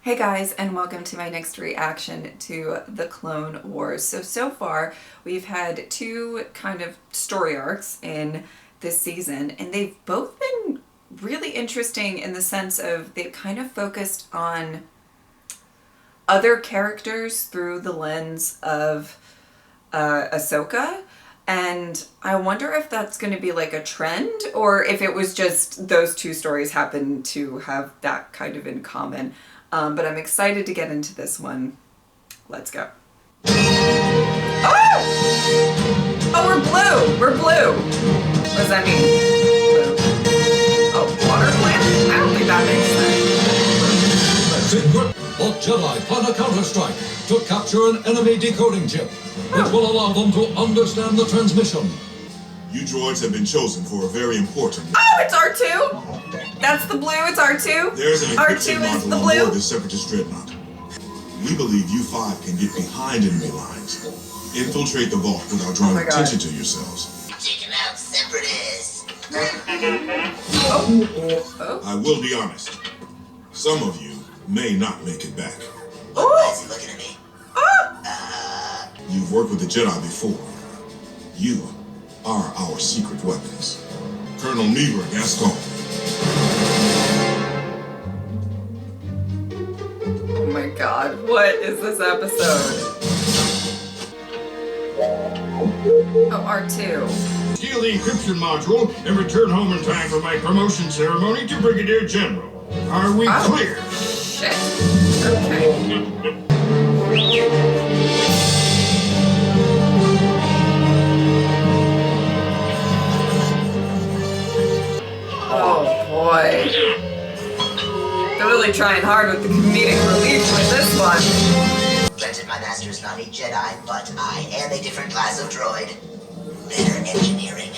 Hey guys, and welcome to my next reaction to the Clone Wars. So far we've had two kind of story arcs in this season, and they've both been really interesting in the sense of they've kind of focused on other characters through the lens of Ahsoka. And I wonder if that's going to be like a trend, or if it was just those two stories happen to have that kind of in common. But I'm excited to get into this one. Let's go. Oh! Oh, we're blue! We're blue! What does that mean? Blue. Oh, water plant? I don't think that makes sense. The Jedi plan a counterstrike to capture an enemy decoding chip, which will allow them to understand the transmission. You droids have been chosen for a very important... Oh, it's R2! That's the blue, it's R2. There's an encryption R2 is module the on blue. board the Separatist Dreadnought. We believe you 5 can get behind enemy lines. Infiltrate the vault without drawing attention to yourselves. Taking out Separatists. Oh. I will be honest. Some of you may not make it back. Why is he looking at me? You've worked with the Jedi before. You are our secret weapons. Colonel Meaver Gascon. Oh my god, what is this episode? Oh, R2. Steal the encryption module and return home in time for my promotion ceremony to Brigadier General. Are we clear? Shit. Okay. Oh boy. They're really trying hard with the comedic relief with this one. Granted, my master's not a Jedi, but I am a different class of droid. Better engineering.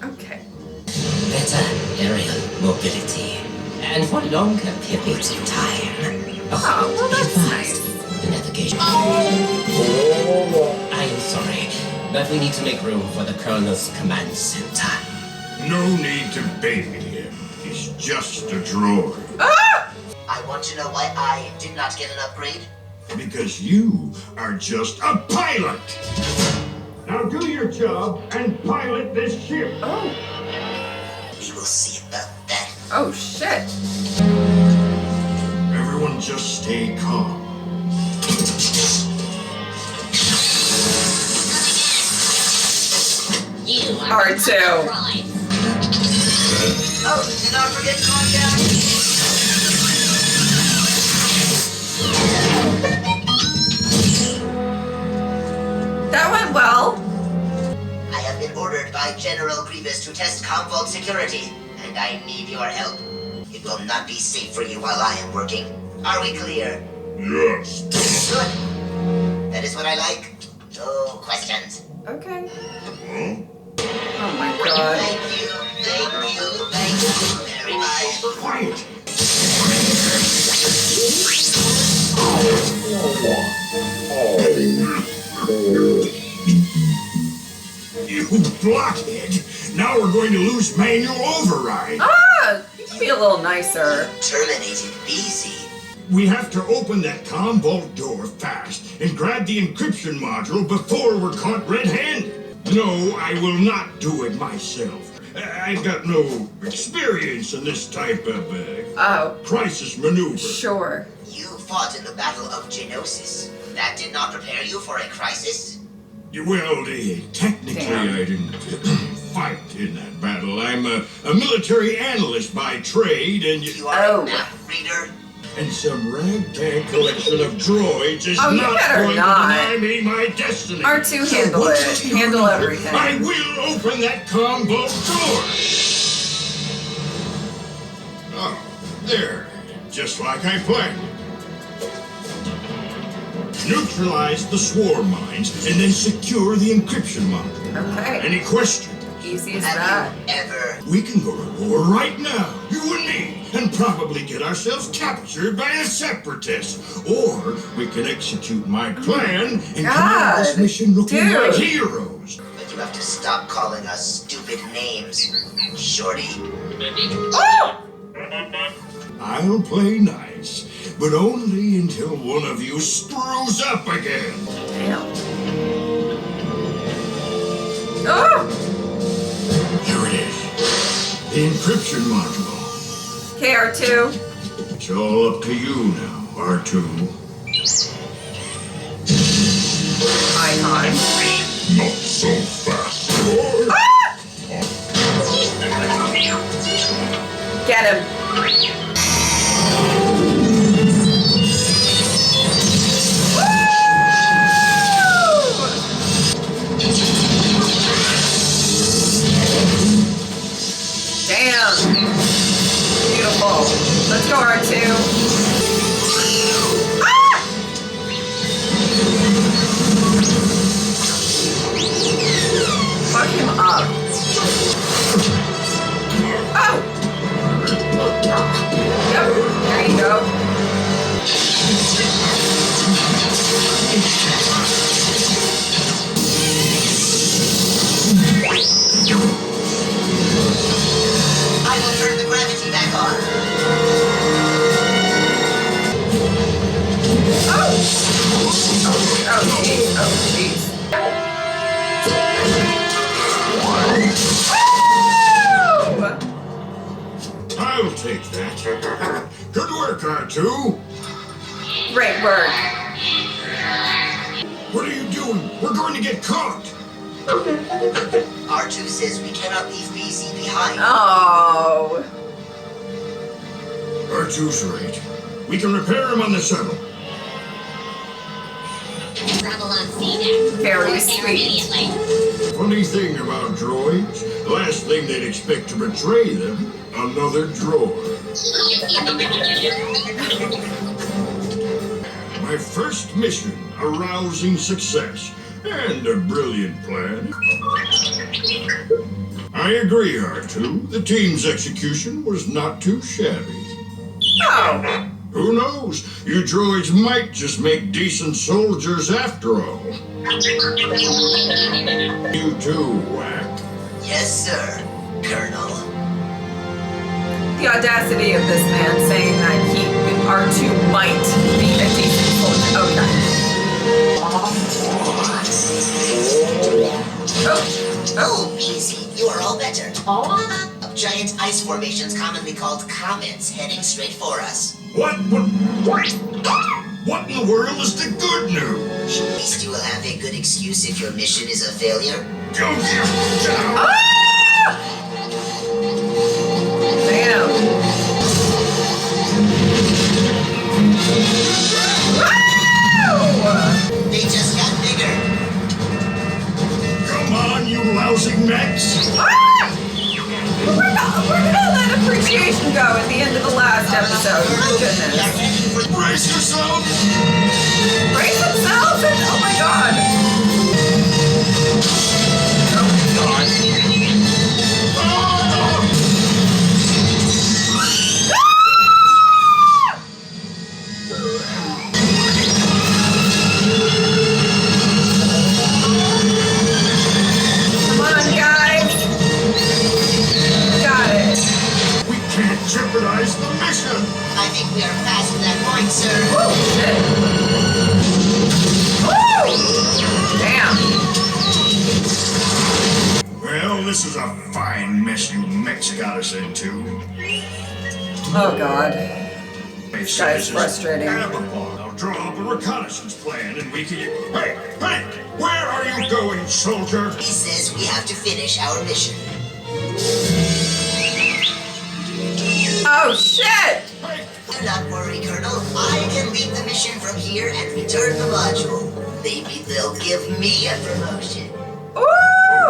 Okay. Better aerial mobility. And for longer periods of time. Oh, well that's nice. The navigation. I'm sorry, but we need to make room for the Colonel's command center. No need to baby him. He's just a droid. I want to know why I did not get an upgrade. Because you are just a pilot. Now do your job and pilot this ship. Oh. We will see about that. Oh shit. Everyone just stay calm. You are R2. Oh, did not forget to calm down. That went well. I have been ordered by General Grievous to test Comvault security, and I need your help. It will not be safe for you while I am working. Are we clear? Yes. Good. That is what I like. No questions. Okay. Oh my god. Thank you very much. Quiet. You blockhead! Now we're going to lose manual override. Ah! You can be a little nicer. Terminated BC. We have to open that comm vault door fast and grab the encryption module before we're caught red-handed. No, I will not do it myself. I've got no experience in this type of crisis maneuver. Sure. You fought in the Battle of Genosis. That did not prepare you for a crisis? Well, technically I didn't fight in that battle. I'm a military analyst by trade, and You are a map reader? and some ragtag collection of droids is Oh, you not better going not. to deny me my destiny. R2, handle one it. second or Handle another, everything. I will open that comm vault door. Oh, there. Just like I planned. Neutralize the swarm mines and then secure the encryption module. Okay. Any questions? Easy as Have that. you ever? We can go to war right now, you and me, and probably get ourselves captured by a separatist. Or we can execute my plan and come out of this mission looking like heroes. But you have to stop calling us stupid names, Shorty. Oh! I'll play nice, but only until one of you screws up again. Damn. Oh! Here it is. The encryption module. Okay, R2. It's all up to you now, R2. Icon. Not so fast. Ah! Get him. Damn. Beautiful. Let's go, R2. Ah! Fuck him up. Oh! Yep, there you go. I will turn the gravity back on. Oh! Oh, jeez. Oh, jeez. Woo! I'll take that. Good work, R2. Great work. What are you doing? We're going to get caught. R2 says we cannot leave BZ behind. Oh. R2's right. We can repair him on the shuttle. Very sweet. Funny thing about droids, the last thing they'd expect to betray them, another droid. My first mission, a rousing success, and a brilliant plan. I agree, R2. The team's execution was not too shabby. Oh. Who knows? You droids might just make decent soldiers after all. You too, Wack. Yes, sir, Colonel. The audacity of this man saying that R2 might be a decent soldier. Okay. Oh, easy. You are all better. Of giant ice formations commonly called comets heading straight for us. What in the world is the good news? At least you will have a good excuse if your mission is a failure. Damn. They just got bigger. Come on, you lousy mechs! We're gonna let appreciation go at the end of the last episode. My goodness. Brace yourself! Brace themselves and oh my god. Oh my god. Come on, guys. Got it. We can't jeopardize the mission! I think we are past that point, sir. Oh, shit. Woo! Damn. Well, this is a fine mess you mechs got us into. Oh, God. This guy's frustrating. I'll draw up a reconnaissance plan and we can... Hey! Where are you going, soldier? He says we have to finish our mission. Oh, shit! Do not worry, Colonel. I can lead the mission from here and return the module. Maybe they'll give me a promotion. Ooh!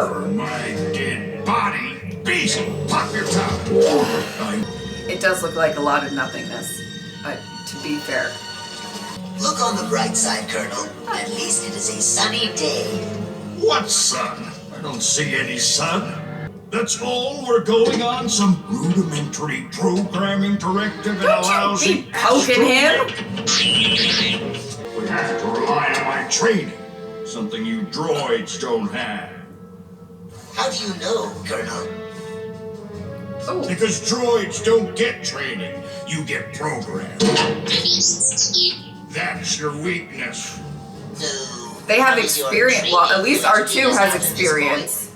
For my dead body! Beast, pop your top! It does look like a lot of nothingness, to be fair. Look on the bright side, Colonel. At least it is a sunny day. What sun? I don't see any sun. That's all we're going on? Some rudimentary programming directive that allows Don't you be poking him! We have to rely on my training. Something you droids don't have. How do you know, Colonel? Oh. Because droids don't get training. You get programmed. That's your weakness. So, They have how is your experience. Well, at training least going to R2 lead us has out at this experience.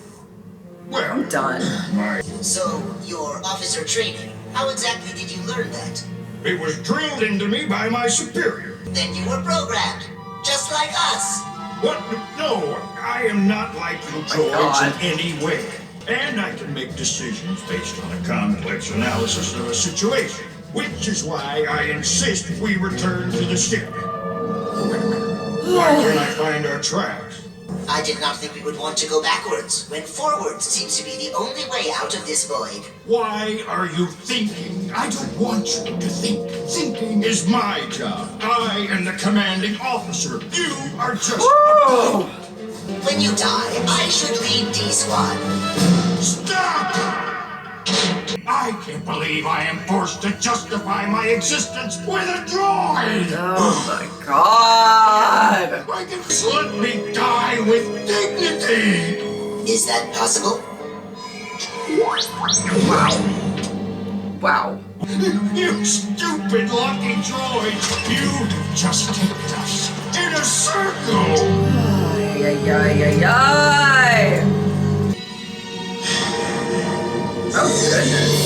Well, I'm done. point? So, your officer training, how exactly did you learn that? It was drilled into me by my superior. Then you were programmed, just like us. What? No, I am not like you droids God. in any way. And I can make decisions based on a complex analysis of a situation. Which is why I insist we return to the ship. Oh, wait a minute. Why can't I find our tracks? I did not think we would want to go backwards, when forwards seems to be the only way out of this void. Why are you thinking? I don't want you to think. Thinking is my job. I am the commanding officer. You are just... Woo! When you die, I should lead D-Squad. Stop! I can't believe I am forced to justify my existence with a droid! Oh my god! I can let me die with dignity! Is that possible? Wow. You stupid lucky droids! You just kept us in a circle! Ay, ay, ay, ay. Oh goodness.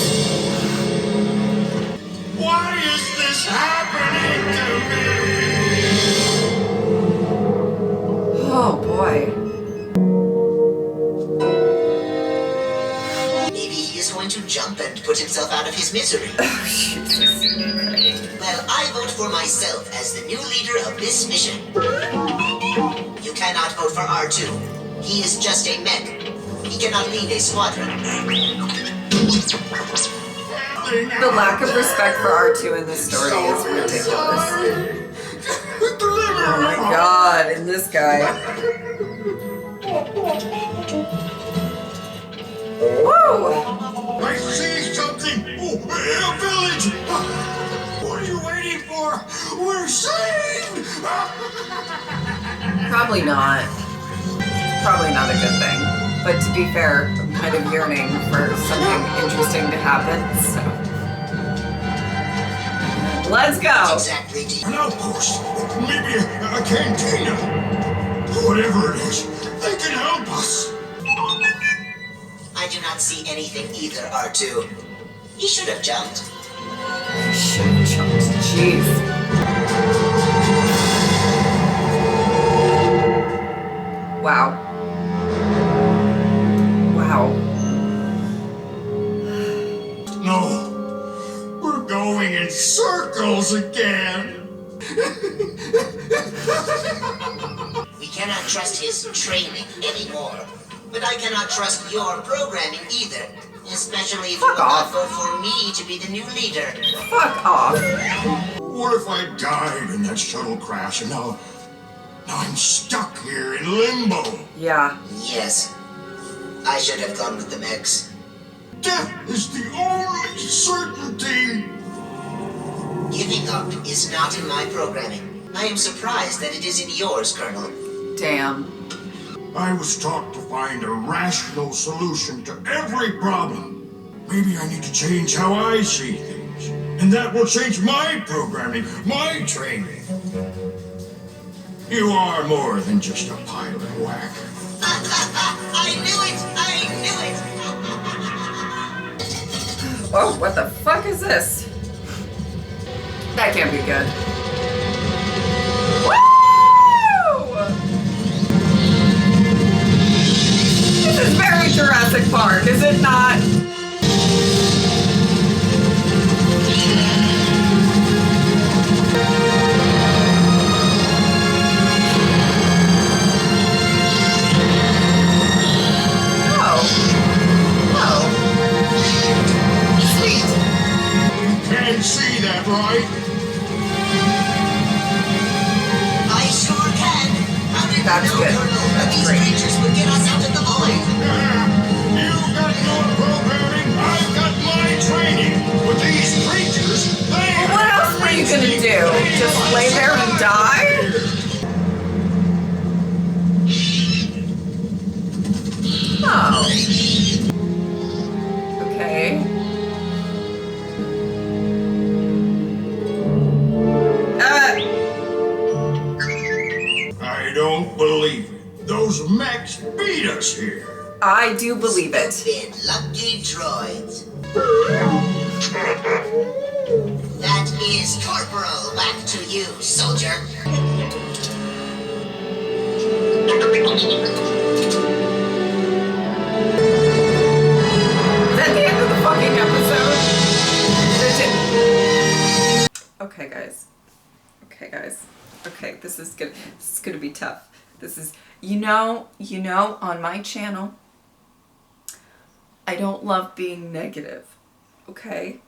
Why is this happening to me? Oh boy. Maybe he is going to jump and put himself out of his misery. Oh, Jesus. Well, I vote for myself as the new leader of this mission. You cannot vote for R2. He is just a mech. He cannot lead a squadron. The lack of respect for R2 in this story is ridiculous. Oh my god, and this guy. Whoa! I see something! Oh, a village! What are you waiting for? We're saved! Probably not. Probably not a good thing. But to be fair, I'm kind of yearning for something interesting to happen, so. Let's go! Exactly. An outpost! Maybe a cantina! Whatever it is, they can help us! I do not see anything either, R2. He should have jumped. Shit, jumped. Jeez. Wow. Wow. No! We're going in circles again! We cannot trust his training anymore. But I cannot trust your programming either. Especially if you will not vote for me to be the new leader. Fuck off. What if I died in that shuttle crash and now I'm stuck here in limbo? Yeah. Yes. I should have gone with the mechs. Death is the only certainty! Giving up is not in my programming. I am surprised that it is in yours, Colonel. Damn. I was taught to find a rational solution to every problem. Maybe I need to change how I see things. And that will change my programming, my training. You are more than just a pilot whack. I knew it! I knew it! Oh, what the fuck is this? That can't be good. Woo! This is very Jurassic Park, is it not? See that, right? I sure can! How did That's you know, good. Colonel, that That's these great. creatures would get us out of the void? You've got your programming, I've got my training. With these creatures, they... Well, what else were you gonna do? Just lay there and die? Oh. Okay. those mechs beat us here. I do believe it. Stupid, lucky droids. That is Corporal. Back to you, soldier. Is that the end of the fucking episode? Okay, guys. Okay, this is good. This is gonna be tough. This is, you know, on my channel, I don't love being negative. Okay?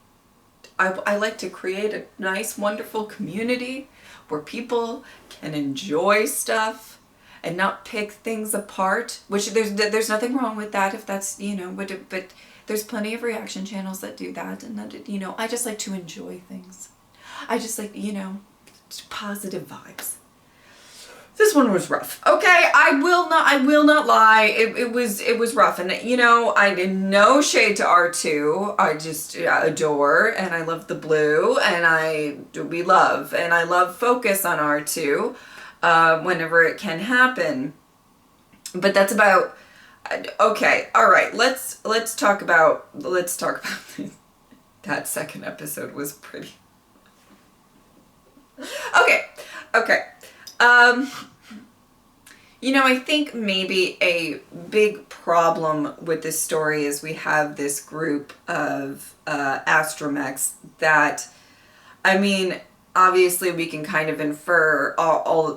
I like to create a nice, wonderful community where people can enjoy stuff and not pick things apart, which there's nothing wrong with that if that's, you know, but there's plenty of reaction channels that do that, and that, you know, I just like to enjoy things. I just like, you know, positive vibes. This one was rough. Okay, I will not lie. It was rough, and you know, I did no shade to R2. I just adore, and I love the blue, and we love, and I love focus on R2 whenever it can happen. But that's about okay. All right, let's talk about that second episode was pretty. Okay. You know, I think maybe a big problem with this story is we have this group of astromechs that, I mean, obviously we can kind of infer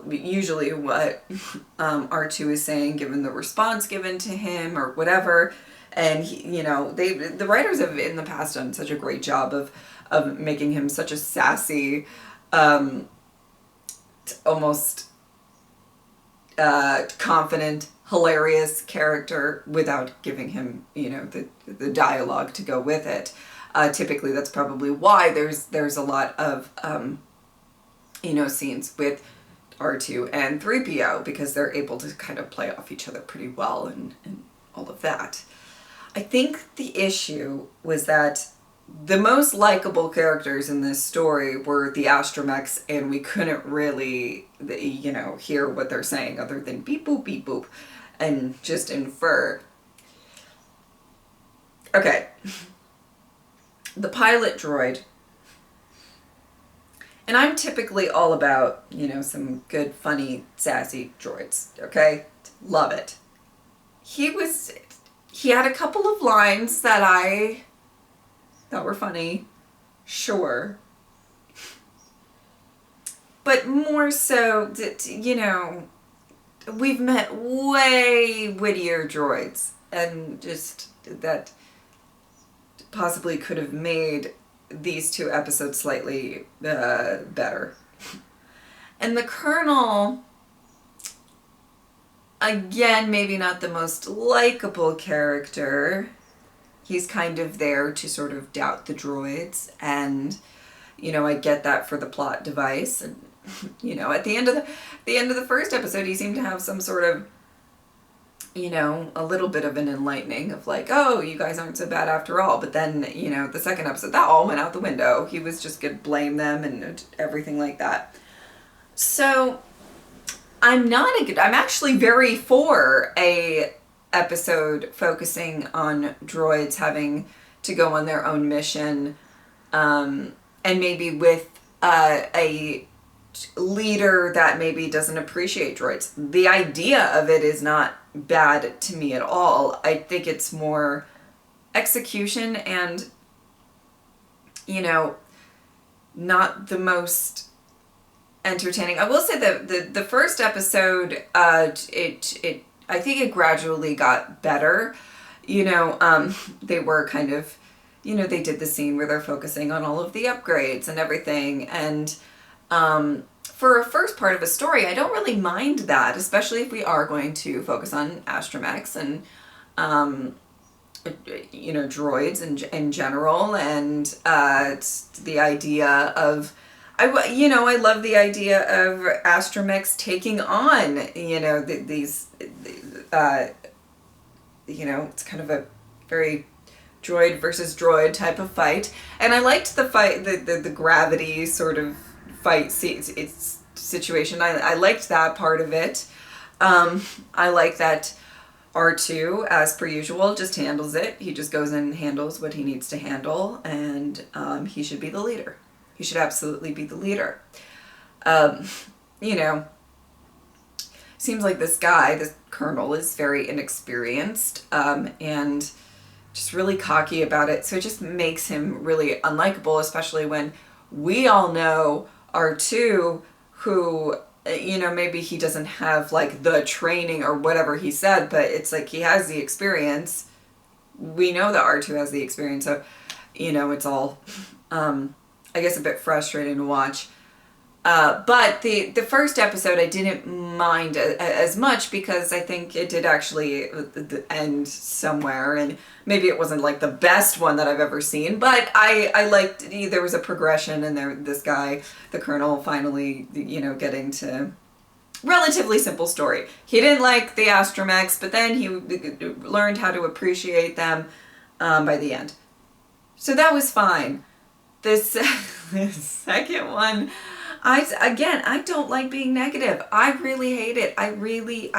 usually what R2 is saying given the response given to him or whatever. And, you know, the writers have in the past done such a great job of making him such a sassy, almost confident, hilarious character without giving him, you know, the dialogue to go with it. Typically, that's probably why there's a lot of, you know, scenes with R2 and 3PO, because they're able to kind of play off each other pretty well and all of that. I think the issue was that the most likable characters in this story were the astromechs, and we couldn't really, you know, hear what they're saying other than beep boop, and just infer. Okay. The pilot droid. And I'm typically all about, you know, some good, funny, sassy droids, okay? Love it. He had a couple of lines that were funny, sure. But more so that, you know, we've met way wittier droids, and just that possibly could have made these two episodes slightly better. And the Colonel, again, maybe not the most likable character. He's kind of there to sort of doubt the droids, and, you know, I get that for the plot device. And, you know, at the end of the first episode, he seemed to have some sort of, you know, a little bit of an enlightening of like, oh, you guys aren't so bad after all. But then, you know, the second episode, that all went out the window. He was just gonna blame them and everything like that. So I'm actually very for a episode focusing on droids having to go on their own mission, and maybe with a leader that maybe doesn't appreciate droids. The idea of it is not bad to me at all. I think it's more execution and, you know, not the most entertaining. I will say that the first episode, I think it gradually got better. You know, they were kind of, you know, they did the scene where they're focusing on all of the upgrades and everything. And for a first part of a story, I don't really mind that, especially if we are going to focus on astromechs and, you know, droids in general. And the idea of, I love the idea of astromechs taking on, you know, these, you know, it's kind of a very droid versus droid type of fight. And I liked the fight, the gravity sort of fight situation. I liked that part of it. I like that R2, as per usual, just handles it. He just goes and handles what he needs to handle, and he should be the leader. He should absolutely be the leader. You know, seems like this guy, this colonel, is very inexperienced and just really cocky about it. So it just makes him really unlikable, especially when we all know R2, who, you know, maybe he doesn't have like the training or whatever he said, but it's like he has the experience. We know that R2 has the experience, so, you know, it's all, I guess, a bit frustrating to watch. But the first episode I didn't mind as much, because I think it did actually end somewhere, and maybe it wasn't like the best one that I've ever seen, but I liked, there was a progression, and this guy, the colonel, finally, you know, getting to relatively simple story. He didn't like the astromechs, but then he learned how to appreciate them by the end. So that was fine. This second one, I don't like being negative. I really hate it. I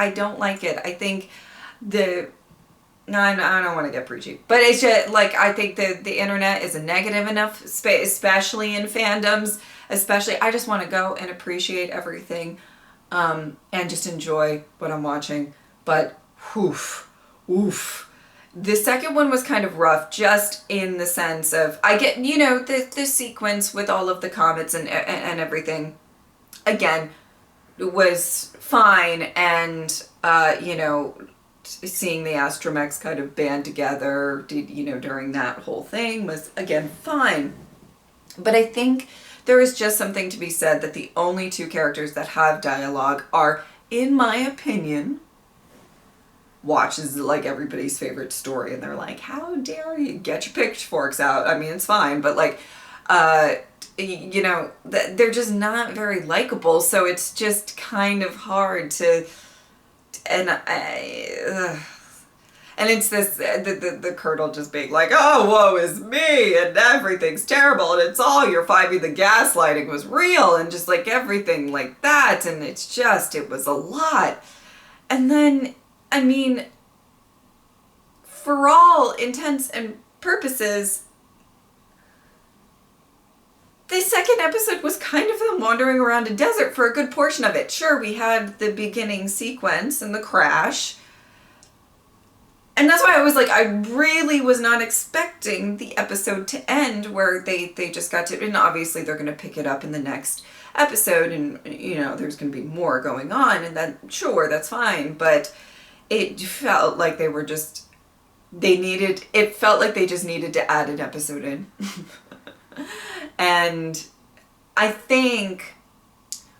don't like it. I think I don't want to get preachy, but it's just like, I think the internet is a negative enough space, especially in fandoms, I just want to go and appreciate everything, and just enjoy what I'm watching. But oof. The second one was kind of rough, just in the sense of, I get, you know, the sequence with all of the comets and everything, again, was fine, and, you know, seeing the astromechs kind of band together, you know, during that whole thing was, again, fine. But I think there is just something to be said that the only two characters that have dialogue are, in my opinion, watches like everybody's favorite story, and they're like, how dare you, get your pitchforks out. I mean, it's fine, but like, you know, they're just not very likable, so it's just kind of hard to, and it's this, the colonel just being like, oh, woe is me, and everything's terrible, and it's all your fault, the gaslighting was real, and just like everything like that, and it's just, it was a lot. And then, I mean, for all intents and purposes, the second episode was kind of them wandering around a desert for a good portion of it. Sure, we had the beginning sequence and the crash, and that's why I was like, I really was not expecting the episode to end where they just got to, and obviously they're going to pick it up in the next episode, and, you know, there's going to be more going on, and then, sure, that's fine, but it felt like they were just, it felt like they just needed to add an episode in. And I think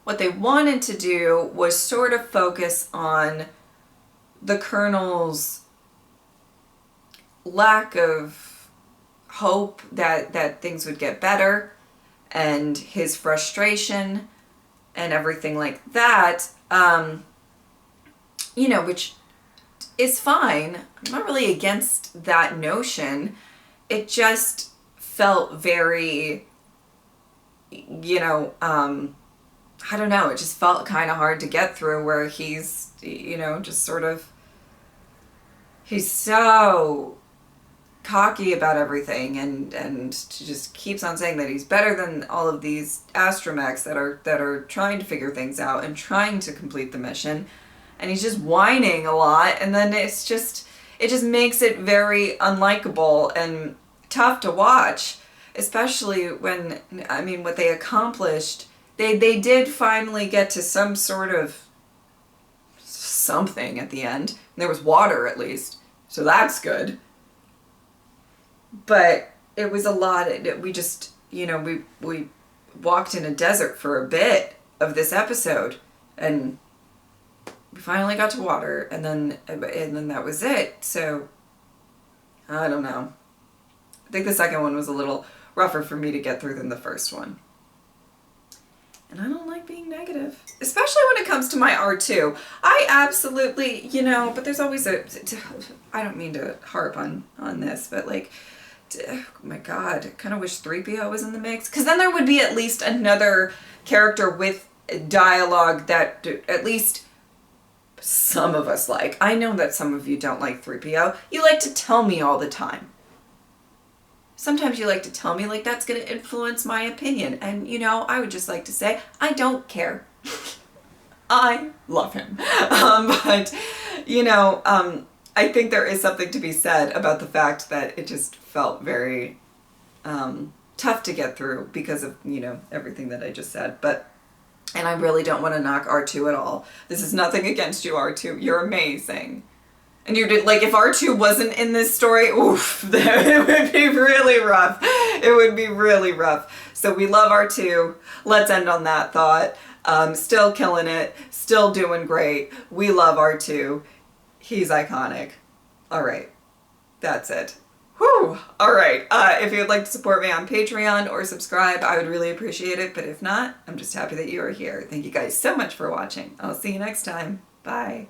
what they wanted to do was sort of focus on the Colonel's lack of hope that things would get better, and his frustration and everything like that, you know, which is fine. I'm not really against that notion. It just felt very, you know, I don't know, it just felt kind of hard to get through, where he's, you know, just sort of, he's so cocky about everything, and just keeps on saying that he's better than all of these astromechs that are trying to figure things out and trying to complete the mission, and he's just whining a lot, and then it just makes it very unlikable and tough to watch, especially when, I mean, what they accomplished, they did finally get to some sort of something at the end. There was water, at least, so that's good. But it was a lot. We just, you know, we walked in a desert for a bit of this episode, and we finally got to water, and then that was it. So I don't know. I think the second one was a little rougher for me to get through than the first one. And I don't like being negative, especially when it comes to my R2. I absolutely, you know, but there's always I don't mean to harp on this, but like, oh my God, I kind of wish 3PO was in the mix, because then there would be at least another character with dialogue that at least some of us like. I know that some of you don't like 3PO. You like to tell me all the time. Sometimes you like to tell me like that's going to influence my opinion. And, you know, I would just like to say, I don't care. I love him. But, you know, I think there is something to be said about the fact that it just felt very tough to get through because of, you know, everything that I just said. But, and I really don't want to knock R2 at all. This is nothing against you, R2. You're amazing. And you did, like, if R2 wasn't in this story, oof, it would be really rough. It would be really rough. So we love R2. Let's end on that thought. Still killing it. Still doing great. We love R2. He's iconic. All right. That's it. Whew. All right. If you'd like to support me on Patreon or subscribe, I would really appreciate it. But if not, I'm just happy that you are here. Thank you guys so much for watching. I'll see you next time. Bye.